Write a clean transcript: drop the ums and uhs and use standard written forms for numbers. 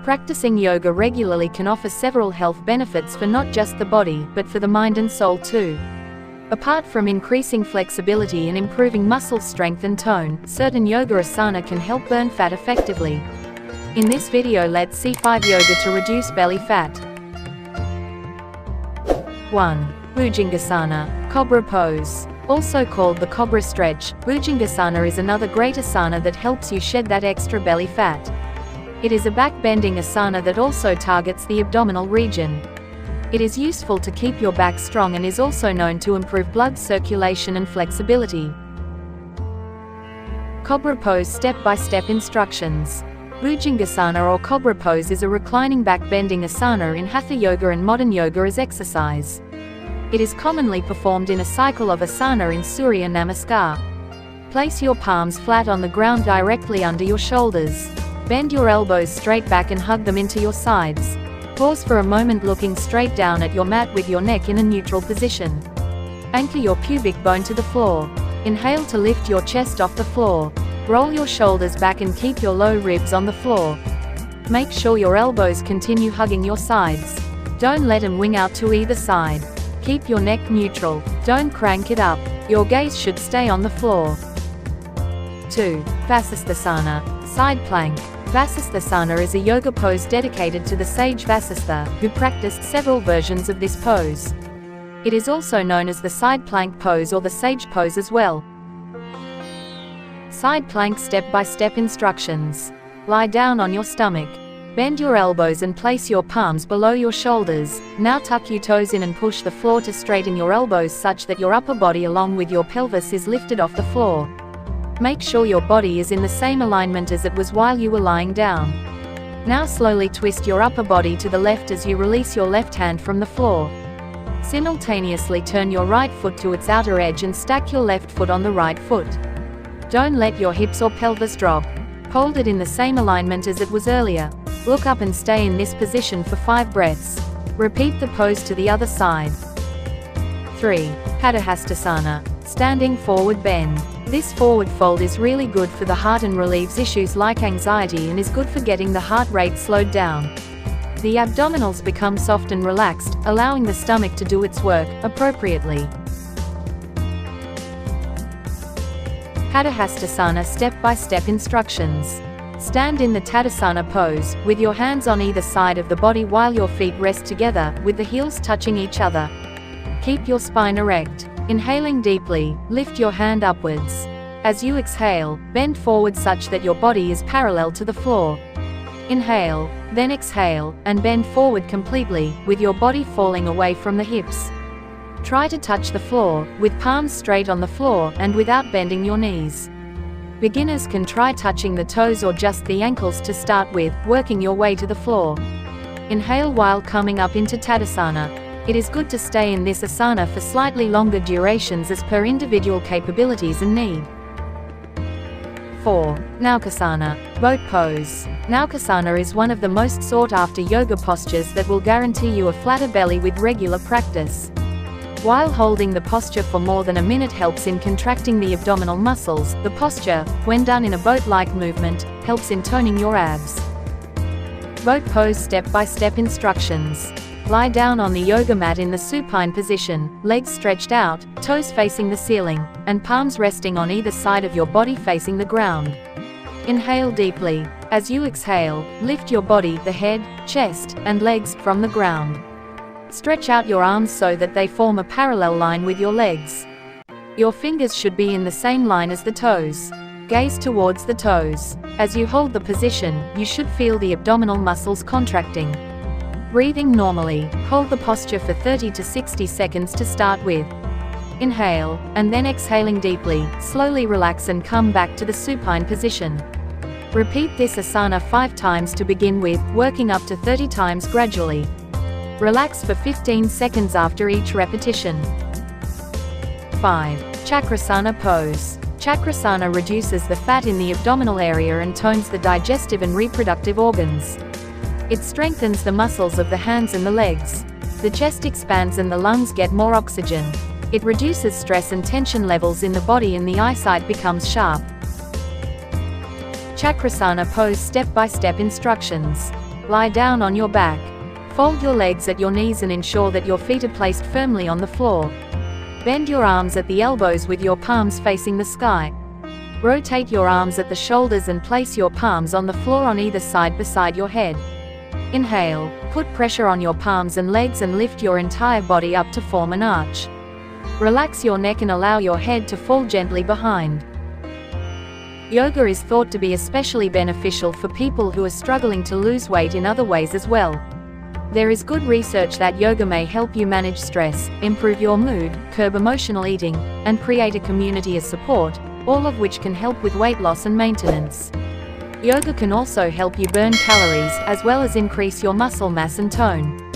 Practicing yoga regularly can offer several health benefits for not just the body, but for the mind and soul too. Apart from increasing flexibility and improving muscle strength and tone, certain yoga asana can help burn fat effectively. In this video, let's see 5 yoga to reduce belly fat. 1. Bhujangasana, Cobra Pose. Also called the Cobra Stretch, Bhujangasana is another great asana that helps you shed that extra belly fat. It is a back-bending asana that also targets the abdominal region. It is useful to keep your back strong and is also known to improve blood circulation and flexibility. Cobra Pose step-by-step instructions. Bhujangasana or Cobra Pose is a reclining back-bending asana in Hatha Yoga and modern yoga as exercise. It is commonly performed in a cycle of asana in Surya Namaskar. Place your palms flat on the ground directly under your shoulders. Bend your elbows straight back and hug them into your sides. Pause for a moment looking straight down at your mat with your neck in a neutral position. Anchor your pubic bone to the floor. Inhale to lift your chest off the floor. Roll your shoulders back and keep your low ribs on the floor. Make sure your elbows continue hugging your sides. Don't let them wing out to either side. Keep your neck neutral. Don't crank it up. Your gaze should stay on the floor. 2. Vasisthasana, side plank. Vasisthasana is a yoga pose dedicated to the sage Vasistha, who practiced several versions of this pose. It is also known as the side plank pose or the sage pose as well. Side plank step-by-step instructions. Lie down on your stomach. Bend your elbows and place your palms below your shoulders. Now tuck your toes in and push the floor to straighten your elbows such that your upper body along with your pelvis is lifted off the floor. Make sure your body is in the same alignment as it was while you were lying down. Now slowly twist your upper body to the left as you release your left hand from the floor. Simultaneously turn your right foot to its outer edge and stack your left foot on the right foot. Don't let your hips or pelvis drop. Hold it in the same alignment as it was earlier. Look up and stay in this position for 5 breaths. Repeat the pose to the other side. 3. Padahastasana, standing forward bend. This forward fold is really good for the heart and relieves issues like anxiety and is good for getting the heart rate slowed down. The abdominals become soft and relaxed, allowing the stomach to do its work appropriately. Padahastasana step-by-step instructions. Stand in the Tadasana pose, with your hands on either side of the body while your feet rest together, with the heels touching each other. Keep your spine erect. Inhaling deeply, lift your hand upwards. As you exhale, bend forward such that your body is parallel to the floor. Inhale, then exhale, and bend forward completely, with your body falling away from the hips. Try to touch the floor, with palms straight on the floor, and without bending your knees. Beginners can try touching the toes or just the ankles to start with, working your way to the floor. Inhale while coming up into Tadasana. It is good to stay in this asana for slightly longer durations as per individual capabilities and need. 4. Naukasana, boat pose. Naukasana is one of the most sought-after yoga postures that will guarantee you a flatter belly with regular practice. While holding the posture for more than a minute helps in contracting the abdominal muscles, the posture, when done in a boat-like movement, helps in toning your abs. Boat pose step-by-step instructions. Lie down on the yoga mat in the supine position, legs stretched out, toes facing the ceiling, and palms resting on either side of your body facing the ground. Inhale deeply. As you exhale, lift your body, the head, chest, and legs, from the ground. Stretch out your arms so that they form a parallel line with your legs. Your fingers should be in the same line as the toes. Gaze towards the toes. As you hold the position, you should feel the abdominal muscles contracting. Breathing normally, hold the posture for 30 to 60 seconds to start with. Inhale, and then exhaling deeply, slowly relax and come back to the supine position. Repeat this asana 5 times to begin with, working up to 30 times gradually. Relax for 15 seconds after each repetition. 5. Chakrasana pose. Chakrasana reduces the fat in the abdominal area and tones the digestive and reproductive organs. It strengthens the muscles of the hands and the legs. The chest expands and the lungs get more oxygen. It reduces stress and tension levels in the body and the eyesight becomes sharp. Chakrasana pose step-by-step instructions. Lie down on your back. Fold your legs at your knees and ensure that your feet are placed firmly on the floor. Bend your arms at the elbows with your palms facing the sky. Rotate your arms at the shoulders and place your palms on the floor on either side beside your head. Inhale, put pressure on your palms and legs and lift your entire body up to form an arch. Relax your neck and allow your head to fall gently behind. Yoga is thought to be especially beneficial for people who are struggling to lose weight in other ways as well. There is good research that yoga may help you manage stress, improve your mood, curb emotional eating, and create a community of support, all of which can help with weight loss and maintenance. Yoga can also help you burn calories, as well as increase your muscle mass and tone.